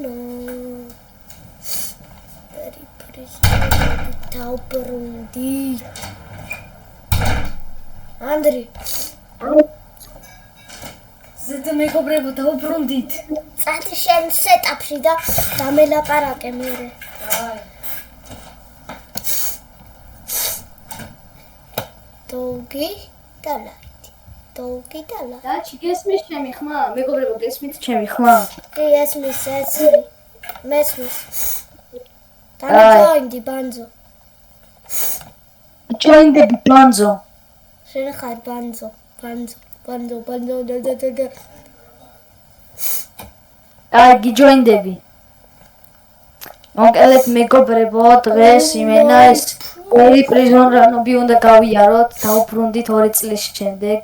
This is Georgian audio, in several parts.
no. Very pretty. Tauperundi. Andri. Zeta mekobrebu tauperundit. Sati shen setupში და დამელაპარაკე მერე. Dolgi და ლაიტი. Dolgi და ლაიტი. დაჩი გესმის ჩემი ხმა? მეგობრებო, გესმით ჩემი ხმა? კი, ესმის, ესმის. მესმის. Joinდი ბანძო. Joindები ბანძო. შენ ხარ ბანძო. აი, გიჯოინდები. მოგელებ მეგობრებო, დღეს იმენა ეს ორი პრიზონრანობი უნდა გავიაროთ, დავბრუნდით 2 წლის შემდეგ.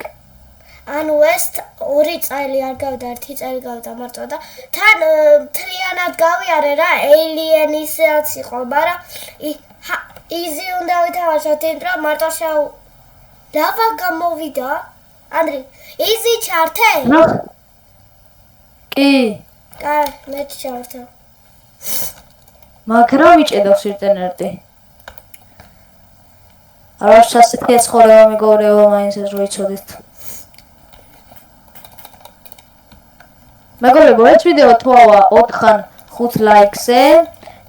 ანუ ეს 2 წელი არ გავიდა, 1 წელი გავიდა მარტო და თან მთლიანად გავიარე რა, ელიენისაც იყო, მაგრამ იზი უნდა ვითამაშოთ, იმიტომ მარტო ლავა გამოვიდა. ანდრი, იზი ჩართე? კი. კაი, მე ჩავარდა. მაგრამ მიჭედავს ინტერნეტი. არც ასეთი ცხოვრება მეგობრებო, მაინც ეს რო იცოდეთ. მეგობრებო, ეს ვიდეო თუ ავა 4-ან 5 ლაიქზე,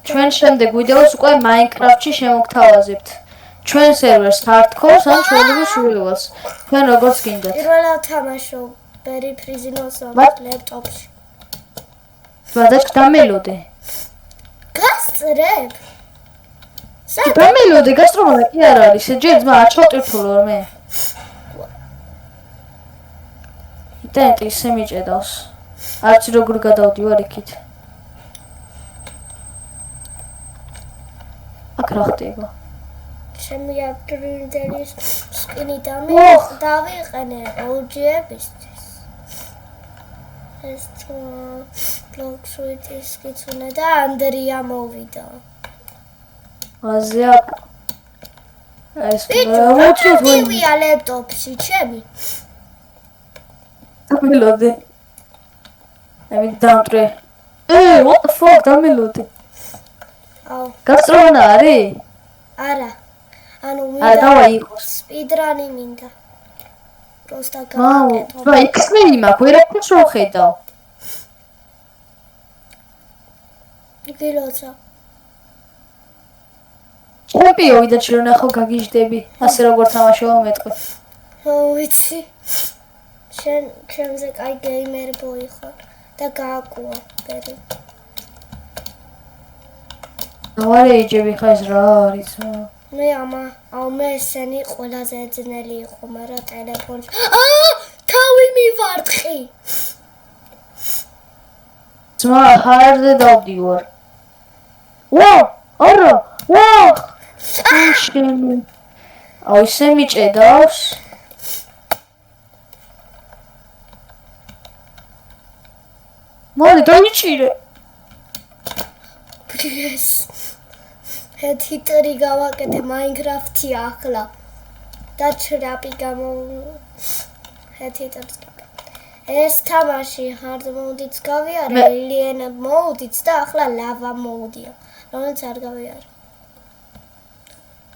ჩვენ შემდეგ ვიდეოს უკვე Minecraft-ში შემოგთავაზებთ. ჩვენ სერვერს hardcore-ს ან ჩვენების სურვილს. თქვენ როგორც გინდათ. პირველად თამაშობ Berry Prison-ს ლეპტოპში. ვადაც დამელოდე. გასწრებ. დამელოდე, გასწრომა კი არ არის. ჯერ ძმა არ ჩავტვირთულო მე. ინტერნეტი ისე მიჭედავს. არც როგორ გადავდივარ იქით. აქ რა ხდება? ჩემი აკტრინდელის სკინი დავიყენე OG-ებისთვის. ეს ბლოქსუიტის კიცუნე და ანდრია მოვიდა. აზია ეს მოვიდა ლეპტოპში ჩემი. დამელოდე. მე დამტრე. What the fuck, დამელოდე. აუ. გასწრონა არის? არა. ანუ დავაი იყოს. სპიდრანი მინდა. პროსტა გავაკეთო. ვაი, X-Men-ი მაქვს, ვერაფერს რო ხედავ. გილოცა. ჩემპიონი და ჩვენ ახო გაგიჟდები. ასე როგორ თამაშობ მეტყვი. ვიცი. ჩემზე კაი გეიმერ ბოი ხარ და გააკუა პერი. დავარეიჯები ხა ეს რა არის? მე ესენი ყველაზე ძნელი იყო, მაგრამ ტელეფონში. თავი მივარტყი. ძმა, ჰაერზე დავდივარ. არა. შენ. აუ ისე მიჭედავს. მოდი დაიჭირე. პლიზ. ჰიტერი გავაკეთე Minecraft-ი ახლა. და ტრაპი გამო ჰიტერს. ეს თამაში hard mode-იც გავიარე, alien mode-იც და ახლა lava mode-ია. რომელიც არ გავიარე.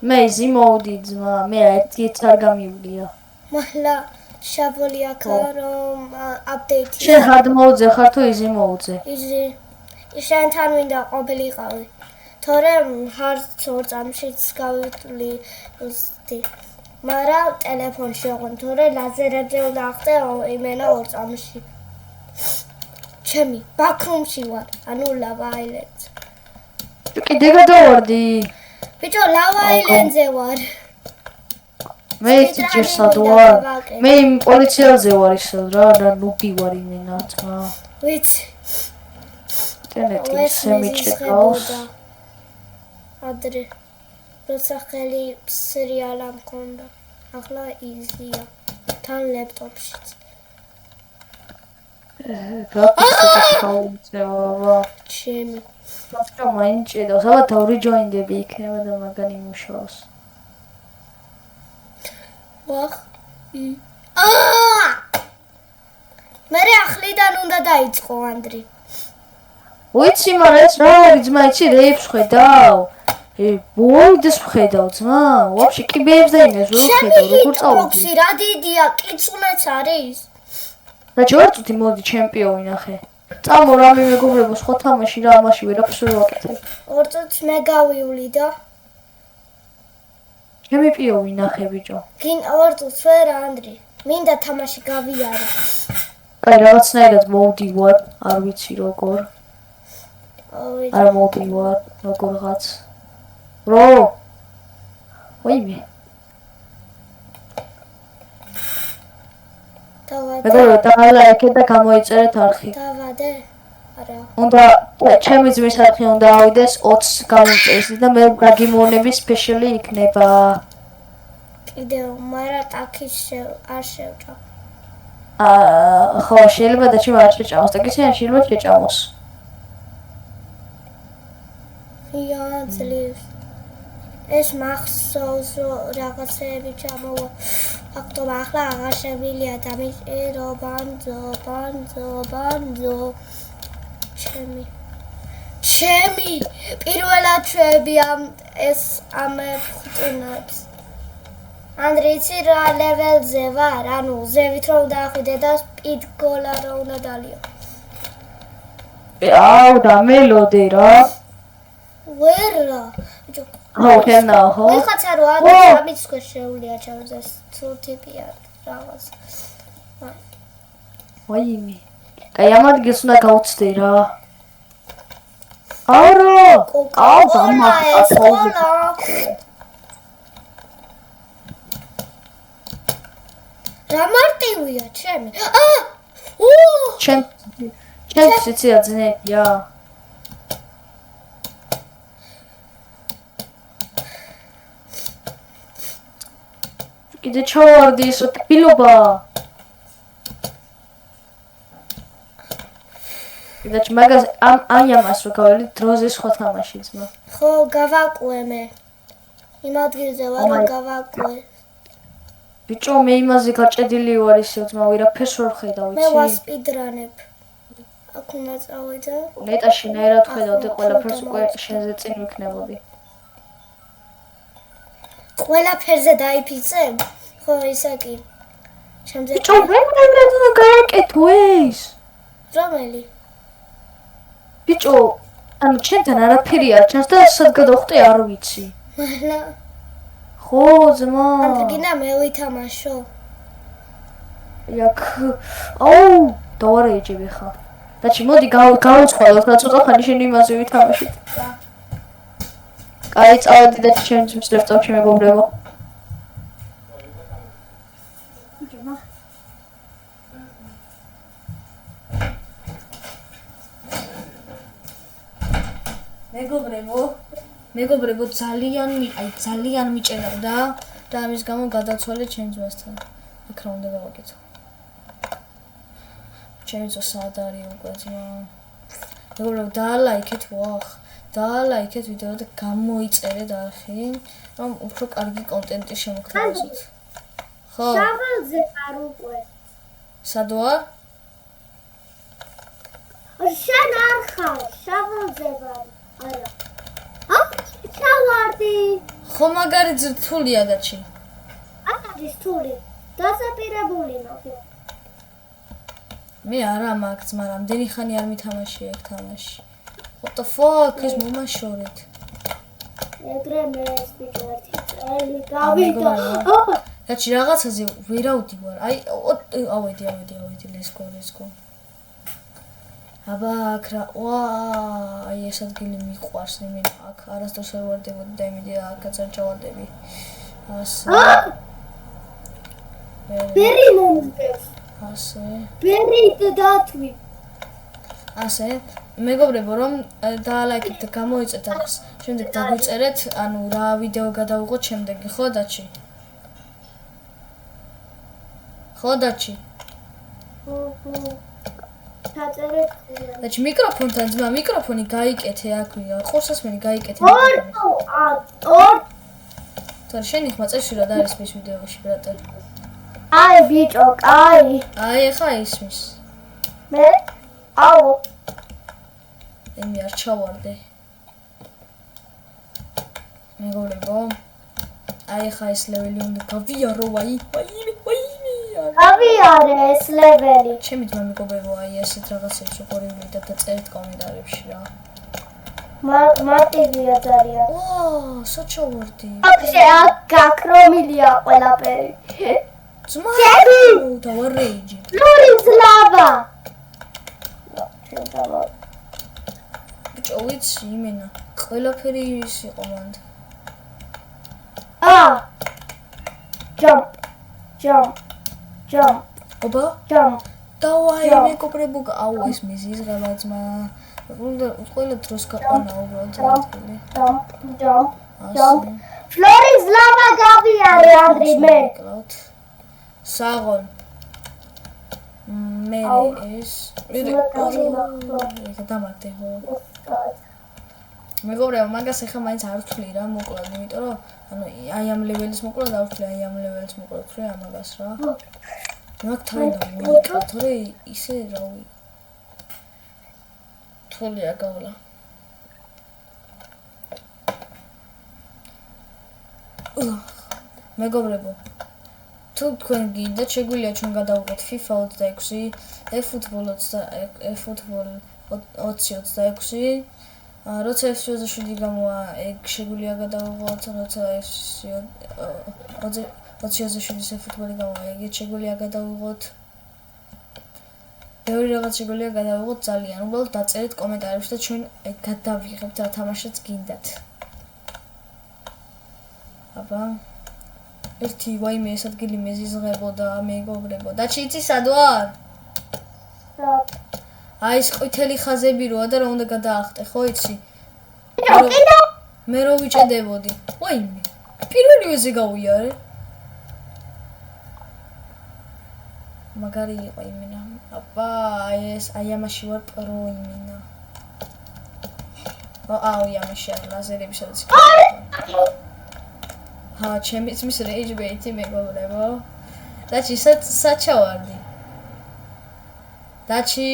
მე easy mode ძმა, მე ერთიც არ გამივლია. მართლა შავული აქა რომ update-ი. შენ hard mode-ზე ხარ თუ easy mode-ზე? easy. შენთან მინდა ყოფილიყავი. თორემ hard 2 წამშიც გავიტვლი უსტი. მაგრამ ტელეფონში ოღონდ თორე ლაზერებზე უნდა ახდე იმენა 2 წამში. ჩემი ბაქრუმში ვარ, ანუ Lava Island. კიდე გადავარდი. ბიჭო, Lava Island-ზე ვარ. მე ჭირსად ვარ. მე იმ პოლიციაზე ვარ ისე რა ნუბი ვარ იმენა ძმა. ვიცი. ინტერნეტი ისე მიჭედავს. ადრე როცა ხელი სერიალა მქონდა. ახლა იზია. თან ლეპტოპშიც. ჩემი. რა მაინჭედავს? აბა დავრიჯოინდები იქნება და მაგან იმუშაოს. მე ახლიდან უნდა დაიწყო ანდრი. ვიცი, მაგრამ ეს რა არის ძმა, იცი რეებს ხედავ? ბოიდეს ხედავ ძმა, ვაფშე კიბეებს და იმას ვერ ხედავ, როგორ წავდი? ბოქსი რა დიდია, კიცუნაც არის. და ჯერ წუთი მოდი ჩემპიონი ნახე. წამო რამე მეგობრებო, სხვა თამაში რა, ამაში ვერაფერს ვერ ვაკეთებ. 2 წუთს მე გავივლი და ჩემი პიოვი ნახე ბიჭო. გინ 2 წუთს ვერ ანდრი. მინდა თამაში გავიარე. კაი, რაღაცნაირად მოვდივარ, არ ვიცი როგორ. არ მოვდივარ, როგორღაც. ვაიმე. დავადე. დაალაიქეთ და გამოიწერეთ არხი. დავადე. არა. უნდა ჩემი ძმის არხი უნდა ავიდეს 20 გამოწერს და მე გაგიმონები სპეციალი იქნება. კიდევ, მაგრამ ტაქის არ შევჭა. ხო, შეიძლება და ჩემ არ შეჭამოს, და კიდე შეიძლება შეჭამოს. ძლივს. ეს მახსოვს რაღაცეები ჩამოვა. ფაქტობრივად ახლა აღარ შემილია დამიჭირო ბანძო. ჩემი პირველად ჩვევები ეს ამ ფუტუნებს. ანდრეიცი რა ლეველზე ვარ? ანუ ზევით რომ დაახვიდე და სპიდ გოლა რა უნდა დალიო. აუ და მელოდე რა. ვერა. ხო, ხენა ხო. ეხაცა რო ამის ქვეშ შეუძლია ჩავზეს თუთიპია რაღაც. ვაიმე. კაი, ამ ადგილს უნდა გავუცდე რა. აურო. აუ დამახა. რა მარტივია ჩემი. ჩემ სიცია ძნებია. კიდე ჩავარდი ისო თბილობა. კიდე მაგას ამას რო გაველი დროზე სხვა თამაში ძმა. ხო, გავაკვე მე. იმ ადგილზე ვარ გავაკვე. ბიჭო, მე იმაზე გაჭედილი ვარ ისე ძმა, ვერაფერს ვერ ხედავ, იცი? მე ვასპიდრანებ. აქ უნდა წავიდე. ნეტაში ნაერად ხედავდი ყველაფერს უკვე შენზე წინ ვიქნებოდი. ყველაფერზე დაიფიცებ? ხო, ისა კი. ჩემზე ბიჭო, მე უნდა გააკეთო ეს. რომელი? ბიჭო, ანუ ჩემთან არაფერი არ ჩანს და სად გადავხტე არ ვიცი. მალა. ხო, ძმა. გინდა მე ვითამაშო. იქ აუ, დავარეჯები ხა. დაჩი მოდი გავუწყვალოთ და ცოტა ხანი შენ იმაზე ვითამაშით. კაი, წავედი და ჩემს ლეპტოპში მეგობრებო. მეგობრებო, ძალიან მიჭერავდა და ამის გამო გადაცვალე ჩემს ძმასთან. იქ რა უნდა გავაკეთო? ჩემი ძმა სად არის უკვე ძმა? მეგობრებო, დაალაიქეთ დაალაიქეთ ვიდეო და გამოიწერეთ არხი, რომ უფრო კარგი კონტენტი შემოგთავაზოთ. ხო. შავალზე არ უკვე. სად ვარ? შენ არ ხარ, შავალზე ვარ. არა. ჩავარდი. ხო, მაგარი რთულია დაჩი. არა, რთული. დასაპირებული მაქვს. მე არა მაქვს, მაგრამ რამდენი ხანი არ მითამაშია ეგ თამაში. What the fuck, ეს მომაშორეთ. ეგრე მე სპიკერ ერთი წელი გავიდა. დაჩი რაღაცაზე ვერავდივარ. ავედი, let's go. აბა, აკრა, აი ეს ადგილი მიყვარს იმენა აქ არასდროს არ ვარდებოდი და იმედი აქაც არ ჩავარდები. ასე. ბერი მომგეს. ასე. ბერი დათვი. ასე. მეგობრებო, რომ დაალაიქეთ და გამოიწერეთ არხს, შემდეგ დაგვიწერეთ, ანუ რა ვიდეო გადავიღოთ შემდეგი, ხო დაჩი? ხო დაჩი? ხო. დაწერეთ. დაჩი მიკროფონთან ძმა, მიკროფონი გაიკეთე აქვია, ყურსასმენი გაიკეთე. თორე შენი ხმა წესი რა დაარეს მის ვიდეოში, ბრატე. აი ბიჭო, კაი. აი ახლა ისმის. მე აუ ემი არ ჩავარდე. მეგობრებო, აი ხა ეს ლეველი უნდა გავიარო, ვაიმე. გავიარე ეს ლეველი. ჩემი თმა მეგობრებო, აი ესეთ რაღაცებს უყურებდი და დაწერეთ კომენტარებში რა. მარტივია ძალიან. საჩავარდი. აქ გაქრომილია ყველაფერი. ძმა და ვარეიჯი. ფლორის ლავა. ბიჭო, ვიცი იმენა, ყველაფერი ის იყო მანდ. Jump. ობა? Jump. დავაი მეგობრებო, აუ ეს მიზის ღალაძმა. უნდა ყველა დროს გაყვანა უბრალოდ ადგილი. Jump. ფლორის ლავა გავიარე ანდრი მე. საღონ. მე ეს დამაგდე ხო? მეგობრებო, მაგას ახლა მაინც არ ვთვლი რა, მოკლედ, იმიტომ რომ ანუ აი ამ ლეველის მოკლედ არ ვთვლი, აი ამ ლეველის მოკლედ ვთვლი ამაგას რა. მაგ თავიდან მოიკლა, თორე ისე რავი. თვლია გავლა. მეგობრებო, თუ თქვენ გინდათ, შეგვიძლია ჩვენ გადავიღოთ FIFA 26, eFootball 2026. როცა FC27 გამოვა, ეგ შეგვიძლია გადავიღოთ, როცა FC27-ის eFootball გამოვა, ეგ შეგვიძლია გადავიღოთ. ბევრი რაღაც შეგვიძლია გადავიღოთ ძალიან. უბრალოდ დაწერეთ კომენტარებში და ჩვენ გადავიღებთ რა თამაშიც გინდათ. აბა ერთი ვაიმე ეს ადგილი მეზიზღებოდა მეგობრებო. და ჩიცი სად ვარ? აი ეს ყვითელი ხაზები როა და რა უნდა გადაახტე, ხო იცი? მე რო ვიჭედებოდი. ვაიმე. პირველივეზე გავიარე. მაგარი იყო იმენა. აბა აი ამაში ვარ პრო იმენა. აუ ამაში არ ლაზერები სადაც იქნება. ჩემიც მის rage bait-ი მეგობრებო. დაჩი საჩავარდი. დაჩი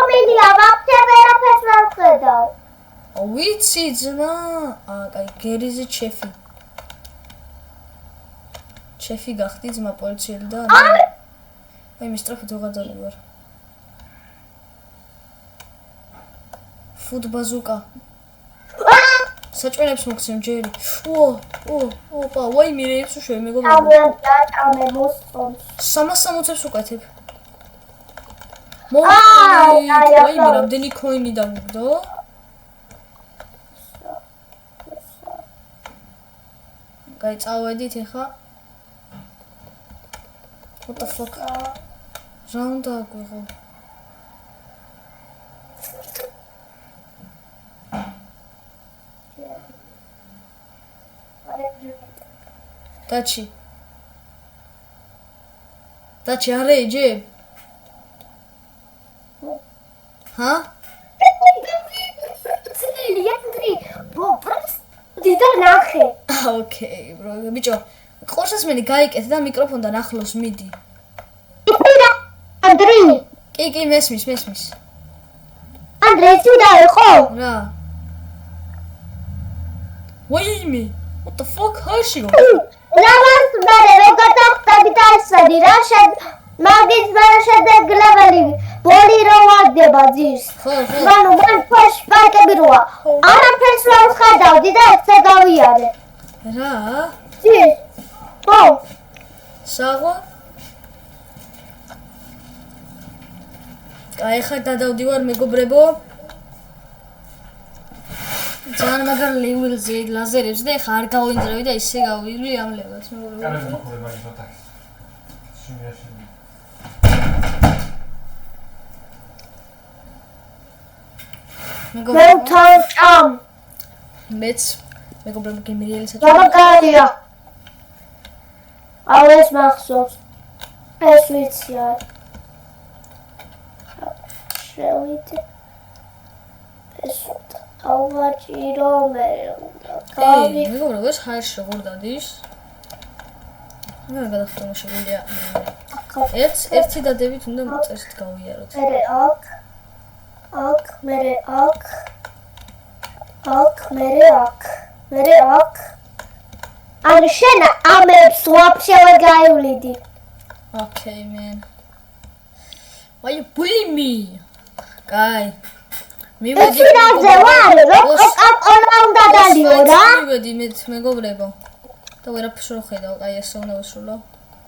ამილია ვაფშე ვერაფერს ვერ ხედავ. ვიცი ძმა. კაი გერიზი ჩეფი. ჩეფი გახდი ძმა პოლიციელი და აი მისტრაფით ვღაძალი ვარ. ფუტ ბაზუკა. საჭმელებს მოგცემ ჯერი. ოპა, ვაი მირეებს უშვე მეგობრებო. ამე მოსწონს. 360-ებს უკეთებ. ვაი მე რამდენი კოინი დავუგდო? კაი წავედით ახლა. What the fuck? რა უნდა აგვიღო? დაჩი არე ჯე? ჰა? დიდა ნახე. ოკეი, ბრო. ბიჭო, ყურსასმენი გაიკეთე და მიკროფონთან ახლოს მიდი. ანდრი. კი, მესმის. ანდრე, სუდა იყო? რა? ვაიმე. What the fuck? ჰაშიო. ლავას მე როგორ დავხტები და ესადი რა მაგის მე შედეგლებელი ბოლი რო ვარდება ძირს. მან ფაშ პაკები როა. არაფერს ვერ ხედავდი და ესე გავიარე. რა? ძირს. ხო. საღო? კაი, ხა გადავდივარ მეგობრებო. ძალიან მაგარ ლეველზე ლაზერებს და ხა არ გავინძრავი და ისე გავივლი ამ ლეველს მეგობრებო. კარი მოხდება ის ოთახი. შინიაში. მე თან მეც მეგობრებო გემერიელი საჭირო. გამაგარია. აუ ეს მახსოვს. ეს ვიცი არ. შევიდე. ეს ავაჭირო მე უნდა გავი. მეგობრებო ეს ჰაერში როგორ დადის? მე გადახტომა შეგვიძლია. ერთი დადებით უნდა მოწესით გავიაროთ. მერე აქ, მერე აქ. მერე აქ. ანუ შენ ამებს ვაფშე ვერ გაივლიდი. Okay, man. Why you bullying me? Guy. ეს რაზე ვარ? რა უნდა დალიო რა? მივედი მეგობრებო. და ვერაფერს რო ხედავ, აი ესე უნდა ვისრულო.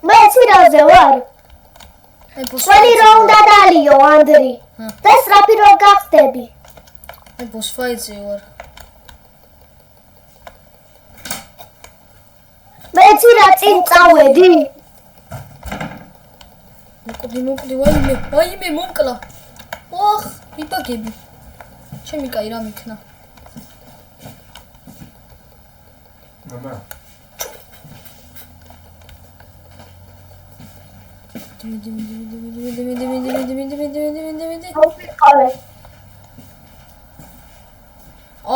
მე ეს რაზე ვარ? ველი რა უნდა დალიო, ანდრი? და სწრაფი რო გახდები. აი ბოს ფაიზე ვარ. მე ეს რა წინ წავედი? მოკვდი, ვაიმე მომკლა. ოხ, მიბაგები. ჩემი კაი რა მიქნა. მამა. დიმი. აუყალე.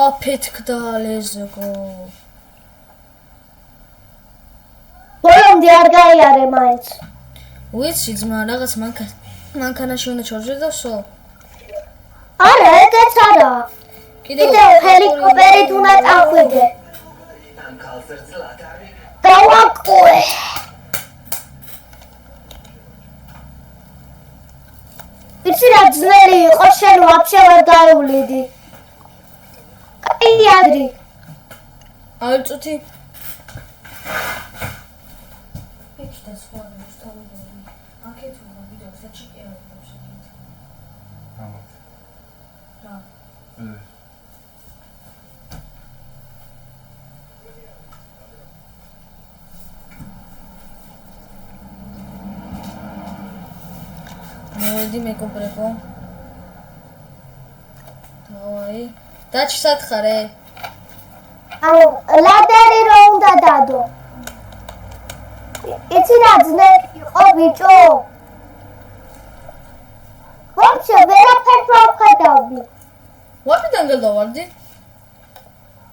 აფეთქდა ლეზგო. ბოლომდე არ გაიარე მაინც. ვიცი ძმა, რაღაც მანქანაში უნდა ჩავჯერდავსო. არა, ეგეც არა. კიდევ ჰელიკოპტერით უნდა წავიდე. დავაკუე. იცი რა ძნელი იყო, შენ ვაფშე ვერ გაივლიდი. კაი ანდრი. აი წუთი. ეჩდა სხვა მოსთავებული. აქეთ უნდა ვიდეო საჭიკეა ვშეგით. მამა. რა. მოვედი მეგობრებო. დავაი. დაჩსათხარე. ანუ ლადერი რო უნდა დადო. იცი რა ძნელი იყო ბიჭო? ვაფშე ვერაფერს ვერ ხედავდი. ვაფიდან გადავარდი?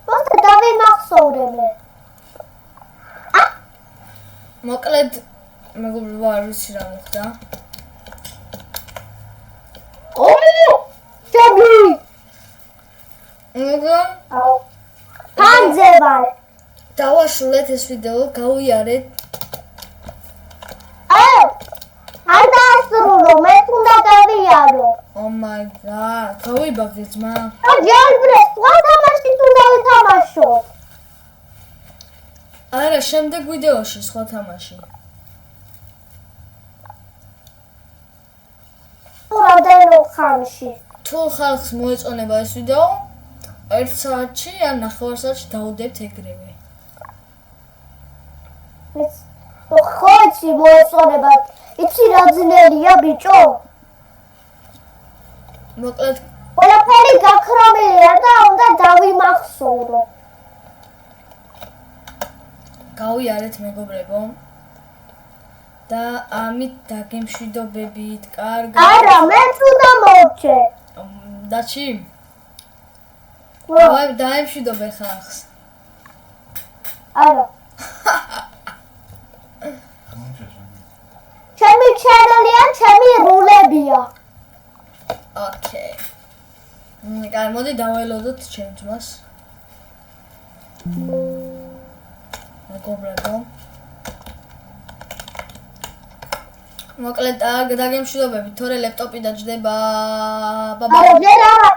просто დავიმახსოვრე მე. მოკლედ მეგობრებო არ ვიცი რა მოხდა. შები. მოგო ფანზე ვარ. დავაშულეთ ეს ვიდეო, გავიარეთ. არ დაასრულო, მე უნდა დავიარო. Oh my god, გავიბაგდე ძმა. ჯალბრე, სხვა თამაშით უნდა ვითამაშო. არა, შემდეგ ვიდეოში სხვა თამაში. რამდენო ხანში? თუ ხალხს მოეწონება ეს ვიდეო, 1 საათში ან 9 საათში დავუდებთ ეგრევე. ხოჩი მოეწონება. იცი რა ძნელია ბიჭო? მოკლედ ყველაფერი გაქრომილია და უნდა დავიმახსოვრო. გავიარეთ მეგობრებო. და ამით დაგემშვიდობებით, კარგად. არა, მეც უნდა მოვჩე. დაჩი? რა? დაემშვიდობე ხალხს. არა. ჩემი ჩანელი ან ჩემი რულებია. Okay. კაი, მოდი დაველოდოთ ჩემ ძმას. მეგობრებო. მოკლედ დაგემშვიდობებით, თორე ლეპტოპი დაჯდება. არა, ვერ არა.